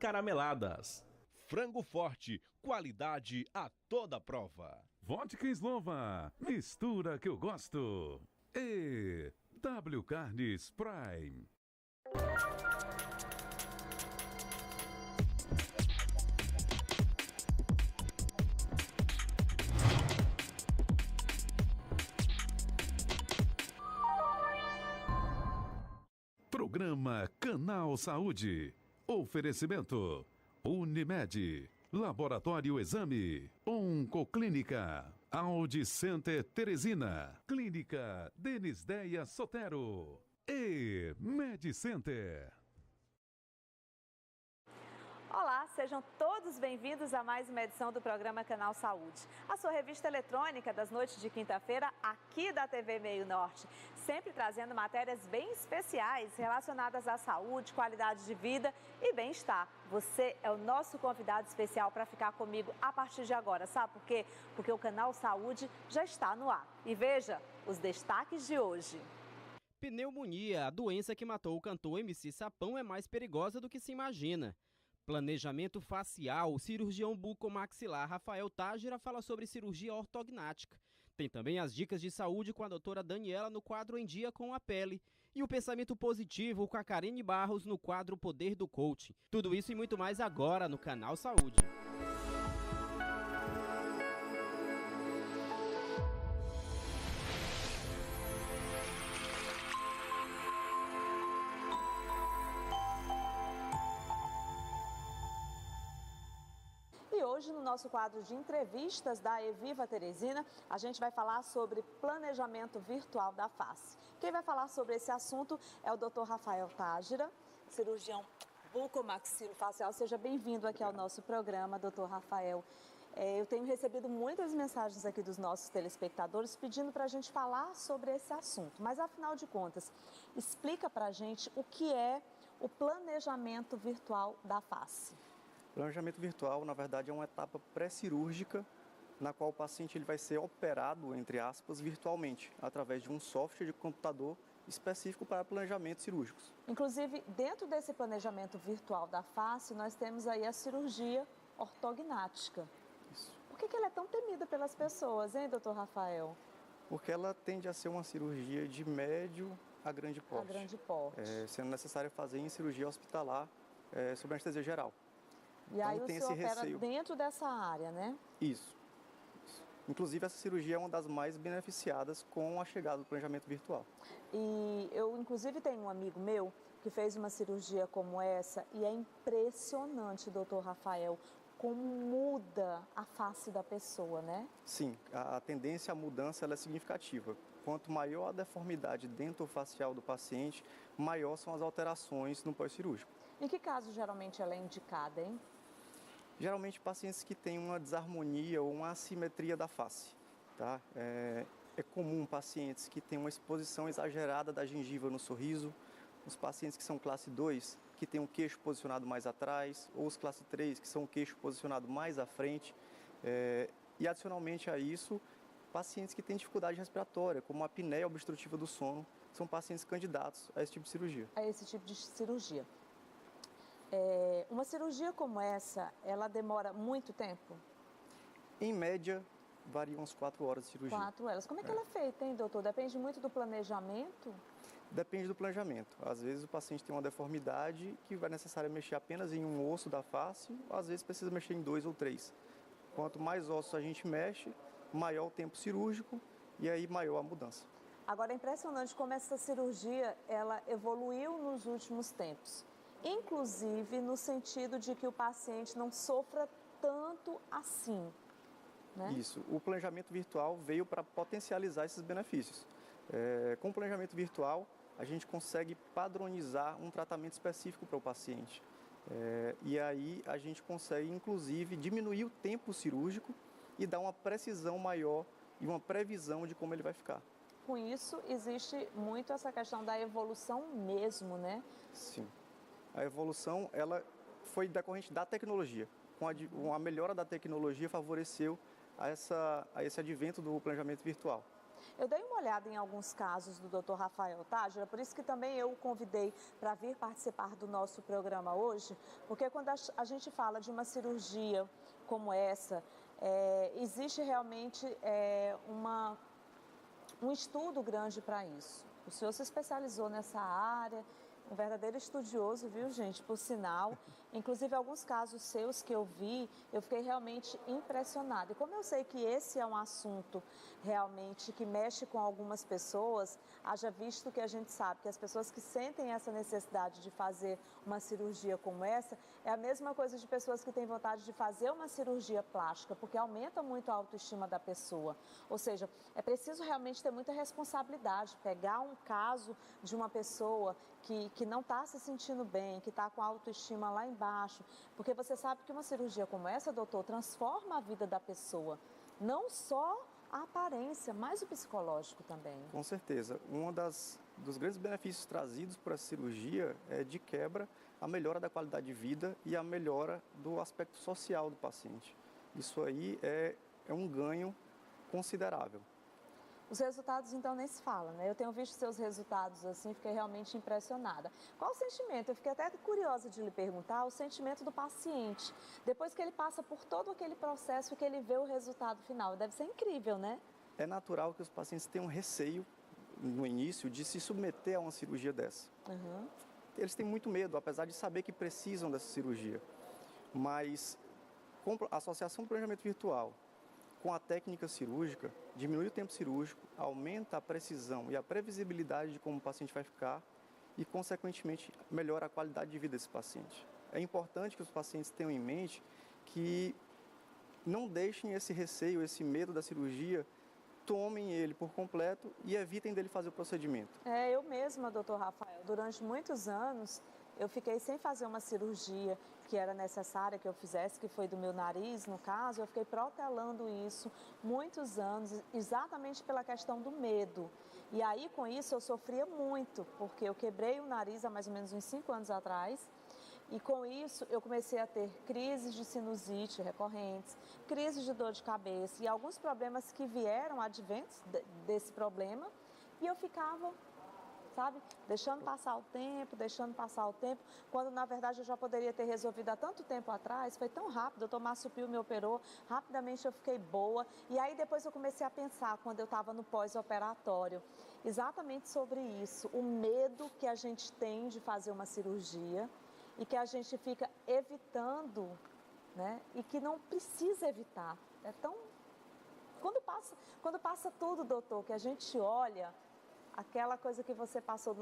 carameladas. Frango forte, qualidade a toda prova. Vodka Slova, mistura que eu gosto. E W Carnes Prime. Programa Canal Saúde. Oferecimento Unimed, Laboratório Exame, Oncoclínica, Audi Center Teresina, Clínica Denisdeia Sotero e MedCenter. Olá, sejam todos bem-vindos a mais uma edição do programa Canal Saúde, a sua revista eletrônica das noites de quinta-feira aqui da TV Meio Norte, sempre trazendo matérias bem especiais relacionadas à saúde, qualidade de vida e bem-estar. Você é o nosso convidado especial para ficar comigo a partir de agora, sabe por quê? Porque o Canal Saúde já está no ar. E veja os destaques de hoje. Pneumonia, a doença que matou o cantor MC Sapão, é mais perigosa do que se imagina. Planejamento facial, o cirurgião bucomaxilar Rafael Tágira fala sobre cirurgia ortognática. Tem também as dicas de saúde com a doutora Daniela no quadro Em Dia com a Pele. E o pensamento positivo com a Karine Barros no quadro Poder do Coaching. Tudo isso e muito mais agora no Canal Saúde. E hoje, no nosso quadro de entrevistas da Eviva Teresina, a gente vai falar sobre planejamento virtual da face. Quem vai falar sobre esse assunto é o Dr. Rafael Tágira, cirurgião bucomaxilofacial. Seja bem-vindo aqui ao nosso programa, Dr. Rafael. Eu tenho recebido muitas mensagens aqui dos nossos telespectadores pedindo para a gente falar sobre esse assunto. Mas, afinal de contas, explica para a gente o que é o planejamento virtual da face. O planejamento virtual, na verdade, é uma etapa pré-cirúrgica na qual o paciente ele vai ser operado, entre aspas, virtualmente, através de um software de computador específico para planejamentos cirúrgicos. Inclusive, dentro desse planejamento virtual da face, nós temos aí a cirurgia ortognática. Isso. Por que ela é tão temida pelas pessoas, hein, doutor Rafael? Porque ela tende a ser uma cirurgia de médio a grande porte. A grande porte. Sendo necessário fazer em cirurgia hospitalar sob anestesia geral. E aí então, o tem senhor esse opera receio dentro dessa área, né? Isso. Inclusive, essa cirurgia é uma das mais beneficiadas com a chegada do planejamento virtual. E eu, inclusive, tenho um amigo meu que fez uma cirurgia como essa e é impressionante, doutor Rafael, como muda a face da pessoa, né? Sim, a tendência à mudança ela é significativa. Quanto maior a deformidade dentofacial do paciente, maior são as alterações no pós-cirúrgico. Em que caso geralmente ela é indicada, hein? Geralmente pacientes que têm uma desarmonia ou uma assimetria da face. Tá? É comum pacientes que têm uma exposição exagerada da gengiva no sorriso, os pacientes que são classe 2, que têm um queixo posicionado mais atrás, ou os classe 3, que são o queixo posicionado mais à frente. E adicionalmente a isso, pacientes que têm dificuldade respiratória, como a apneia obstrutiva do sono, são pacientes candidatos a esse tipo de cirurgia. A esse tipo de cirurgia. Uma cirurgia como essa, ela demora muito tempo? Em média, varia uns 4 horas de cirurgia. 4 horas. Como é que ela é feita, hein, doutor? Depende muito do planejamento? Depende do planejamento. Às vezes o paciente tem uma deformidade que vai necessário mexer apenas em um osso da face, ou às vezes precisa mexer em 2 ou 3. Quanto mais ossos a gente mexe, maior o tempo cirúrgico e aí maior a mudança. Agora, é impressionante como essa cirurgia, ela evoluiu nos últimos tempos. Inclusive no sentido de que o paciente não sofra tanto assim, né? Isso. O planejamento virtual veio para potencializar esses benefícios. Com o planejamento virtual, a gente consegue padronizar um tratamento específico para o paciente. E aí a gente consegue, inclusive, diminuir o tempo cirúrgico e dar uma precisão maior e uma previsão de como ele vai ficar. Com isso, existe muito essa questão da evolução mesmo, né? Sim. A evolução, ela foi decorrente da tecnologia. Com a melhora da tecnologia, favoreceu a esse advento do planejamento virtual. Eu dei uma olhada em alguns casos do Dr. Rafael Tágira, por isso que também eu o convidei para vir participar do nosso programa hoje, porque quando a gente fala de uma cirurgia como essa, existe realmente um estudo grande para isso. O senhor se especializou nessa área, um verdadeiro estudioso, viu, gente, por sinal. Inclusive, alguns casos seus que eu vi, eu fiquei realmente impressionada. E como eu sei que esse é um assunto realmente que mexe com algumas pessoas, haja visto que a gente sabe que as pessoas que sentem essa necessidade de fazer uma cirurgia como essa, é a mesma coisa de pessoas que têm vontade de fazer uma cirurgia plástica, porque aumenta muito a autoestima da pessoa. Ou seja, é preciso realmente ter muita responsabilidade, pegar um caso de uma pessoa que não está se sentindo bem, que está com a autoestima lá embaixo, porque você sabe que uma cirurgia como essa, doutor, transforma a vida da pessoa, não só a aparência, mas o psicológico também. Com certeza. Dos grandes benefícios trazidos por essa cirurgia é, de quebra, a melhora da qualidade de vida e a melhora do aspecto social do paciente. Isso aí é um ganho considerável. Os resultados, então, nem se fala, né? Eu tenho visto seus resultados assim, fiquei realmente impressionada. Qual o sentimento? Eu fiquei até curiosa de lhe perguntar o sentimento do paciente, depois que ele passa por todo aquele processo e que ele vê o resultado final. Deve ser incrível, né? É natural que os pacientes tenham receio, no início, de se submeter a uma cirurgia dessa. Uhum. Eles têm muito medo, apesar de saber que precisam dessa cirurgia. Mas, com a associação do planejamento virtual com a técnica cirúrgica, diminui o tempo cirúrgico, aumenta a precisão e a previsibilidade de como o paciente vai ficar e, consequentemente, melhora a qualidade de vida desse paciente. É importante que os pacientes tenham em mente que não deixem esse receio, esse medo da cirurgia, tomem ele por completo e evitem dele fazer o procedimento. Eu mesma, doutor Rafael, durante muitos anos, eu fiquei sem fazer uma cirurgia que era necessária que eu fizesse, que foi do meu nariz, no caso. Eu fiquei protelando isso muitos anos, exatamente pela questão do medo. E aí, com isso, eu sofria muito, porque eu quebrei o nariz há mais ou menos uns 5 anos atrás. E com isso, eu comecei a ter crises de sinusite recorrentes, crises de dor de cabeça e alguns problemas que vieram advindos desse problema. E eu ficava, sabe, deixando passar o tempo, quando na verdade eu já poderia ter resolvido há tanto tempo atrás. Foi tão rápido, o doutor Márcio Pio me operou, rapidamente eu fiquei boa. E aí depois eu comecei a pensar, quando eu estava no pós-operatório, exatamente sobre isso, o medo que a gente tem de fazer uma cirurgia e que a gente fica evitando, né, e que não precisa evitar. É tão... Quando passa tudo, doutor, que a gente olha... Aquela coisa que você passou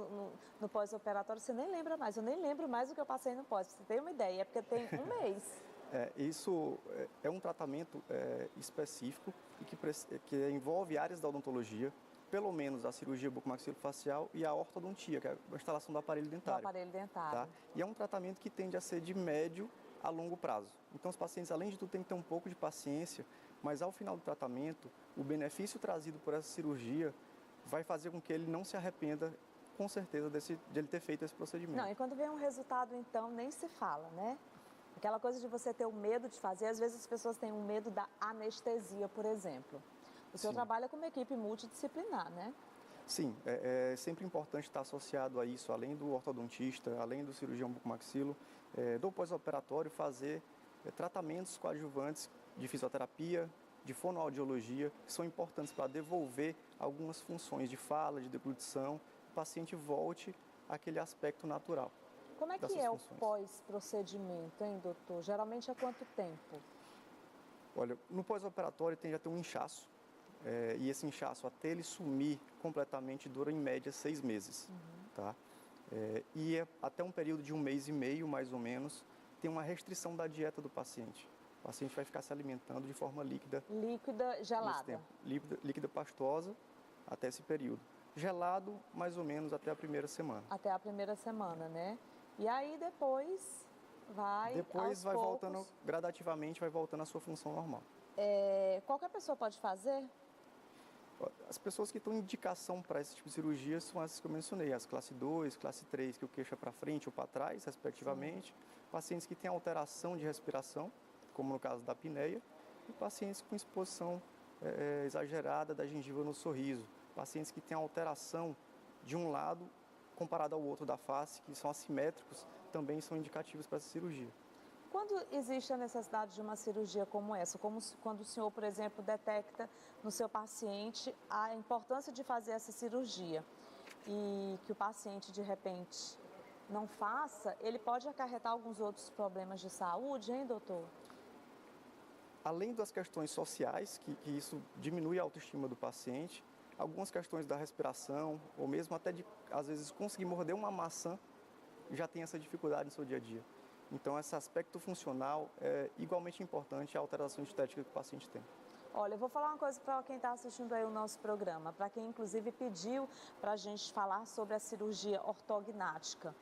no pós-operatório, você nem lembra mais. Eu nem lembro mais do que eu passei no pós. Você tem uma ideia, é porque tem um mês. Isso é um tratamento específico e que envolve áreas da odontologia, pelo menos a cirurgia bucomaxilofacial e a ortodontia, que é a instalação do aparelho dentário. Do aparelho dentário. Tá? E é um tratamento que tende a ser de médio a longo prazo. Então, os pacientes, além de tudo, têm que ter um pouco de paciência, mas ao final do tratamento, o benefício trazido por essa cirurgia vai fazer com que ele não se arrependa, com certeza, de ele ter feito esse procedimento. Não, e quando vem um resultado, então, nem se fala, né? Aquela coisa de você ter o medo de fazer, às vezes as pessoas têm um medo da anestesia, por exemplo. O senhor trabalha com uma equipe multidisciplinar, né? Sim, é sempre importante estar associado a isso, além do ortodontista, além do cirurgião bucomaxilo, do pós-operatório, fazer tratamentos coadjuvantes de fisioterapia, de fonoaudiologia, que são importantes para devolver algumas funções de fala, de deglutição, o paciente volte àquele aspecto natural. Como é que é o pós-procedimento, hein, doutor? Geralmente é quanto tempo? Olha, no pós-operatório tende a ter um inchaço, e esse inchaço, até ele sumir completamente, dura em média 6 meses. Tá? E até um período de 1 mês e meio, mais ou menos, tem uma restrição da dieta do paciente. O paciente vai ficar se alimentando de forma líquida. Líquida, gelada. Líquida pastosa até esse período. Gelado, mais ou menos, até a primeira semana. Até a primeira semana, né? E aí depois vai voltando, gradativamente, vai voltando à sua função normal. Qualquer pessoa pode fazer? As pessoas que estão em indicação para esse tipo de cirurgia são essas que eu mencionei, as classe 2, classe 3, que o queixo é para frente ou para trás, respectivamente. Sim. Pacientes que têm alteração de respiração, como no caso da apneia, e pacientes com exposição exagerada da gengiva no sorriso. Pacientes que têm alteração de um lado comparado ao outro da face, que são assimétricos, também são indicativos para essa cirurgia. Quando existe a necessidade de uma cirurgia como essa, como quando o senhor, por exemplo, detecta no seu paciente a importância de fazer essa cirurgia e que o paciente, de repente, não faça, ele pode acarretar alguns outros problemas de saúde, hein, doutor? Além das questões sociais, que isso diminui a autoestima do paciente, algumas questões da respiração, ou mesmo até de, às vezes, conseguir morder uma maçã, já tem essa dificuldade no seu dia a dia. Então, esse aspecto funcional é igualmente importante à alteração estética que o paciente tem. Olha, eu vou falar uma coisa para quem está assistindo aí o nosso programa, para quem inclusive pediu para a gente falar sobre a cirurgia ortognática.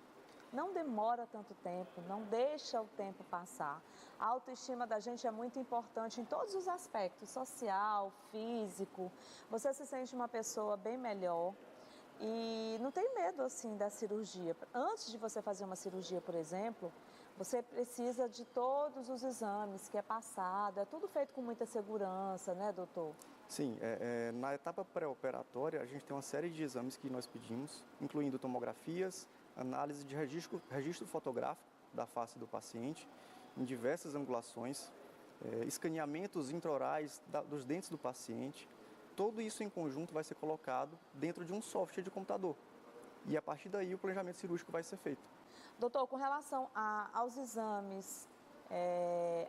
Não demora tanto tempo, não deixa o tempo passar. A autoestima da gente é muito importante em todos os aspectos, social, físico. Você se sente uma pessoa bem melhor e não tem medo assim da cirurgia. Antes de você fazer uma cirurgia, por exemplo, você precisa de todos os exames que é passado, é tudo feito com muita segurança, né, doutor? Sim, na etapa pré-operatória a gente tem uma série de exames que nós pedimos, incluindo tomografias, análise de registro fotográfico da face do paciente, em diversas angulações, escaneamentos intraorais dos dentes do paciente. Tudo isso em conjunto vai ser colocado dentro de um software de computador. E a partir daí o planejamento cirúrgico vai ser feito. Doutor, com relação aos exames,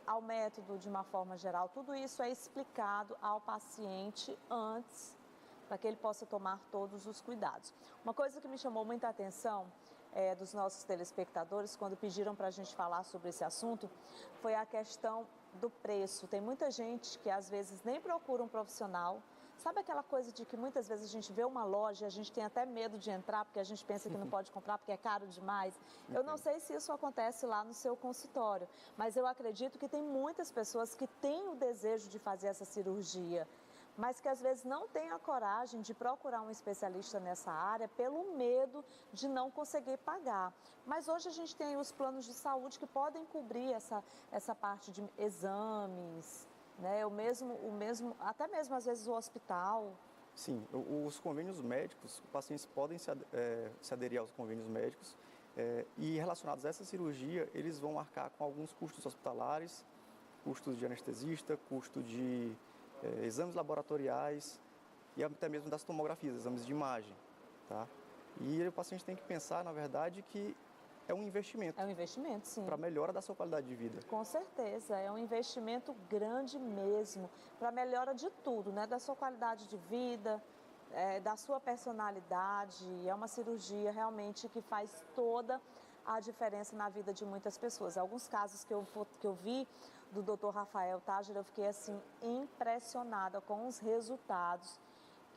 ao método de uma forma geral, tudo isso é explicado ao paciente antes, para que ele possa tomar todos os cuidados. Uma coisa que me chamou muita atenção dos nossos telespectadores, quando pediram para a gente falar sobre esse assunto, foi a questão do preço. Tem muita gente que às vezes nem procura um profissional. Sabe aquela coisa de que muitas vezes a gente vê uma loja e a gente tem até medo de entrar porque a gente pensa que não pode comprar porque é caro demais? Eu não sei se isso acontece lá no seu consultório, mas eu acredito que tem muitas pessoas que têm o desejo de fazer essa cirurgia, mas que às vezes não têm a coragem de procurar um especialista nessa área pelo medo de não conseguir pagar. Mas hoje a gente tem os planos de saúde que podem cobrir essa parte de exames, né? Até mesmo às vezes o hospital. Sim, os convênios médicos, os pacientes podem se aderir aos convênios médicos e relacionados a essa cirurgia, eles vão arcar com alguns custos hospitalares, custos de anestesista, custo de exames laboratoriais e até mesmo das tomografias, exames de imagem, tá? E o paciente tem que pensar, na verdade, que é um investimento. É um investimento, sim. Para a melhora da sua qualidade de vida. Com certeza, é um investimento grande mesmo, para a melhora de tudo, né? Da sua qualidade de vida, da sua personalidade. É uma cirurgia realmente que faz toda a diferença na vida de muitas pessoas. Alguns casos que eu vi do Dr. Rafael Tágera, eu fiquei assim impressionada com os resultados.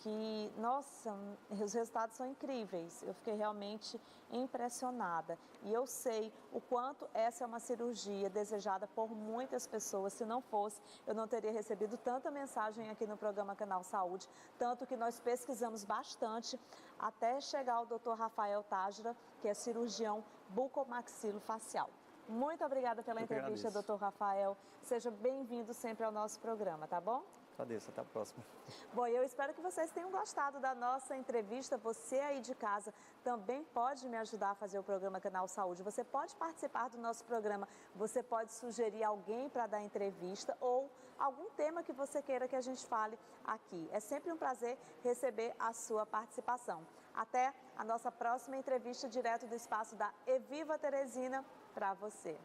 Que, nossa, os resultados são incríveis. Eu fiquei realmente impressionada. E eu sei o quanto essa é uma cirurgia desejada por muitas pessoas. Se não fosse, eu não teria recebido tanta mensagem aqui no programa Canal Saúde. Tanto que nós pesquisamos bastante até chegar ao Dr. Rafael Tágera, que é cirurgião bucomaxilofacial. Muito obrigada pela entrevista, Dr. Rafael. Seja bem-vindo sempre ao nosso programa, tá bom? Agradeço, até a próxima. Bom, eu espero que vocês tenham gostado da nossa entrevista. Você aí de casa também pode me ajudar a fazer o programa Canal Saúde. Você pode participar do nosso programa, você pode sugerir alguém para dar entrevista ou algum tema que você queira que a gente fale aqui. É sempre um prazer receber a sua participação. Até a nossa próxima entrevista direto do espaço da Eviva Teresina para você.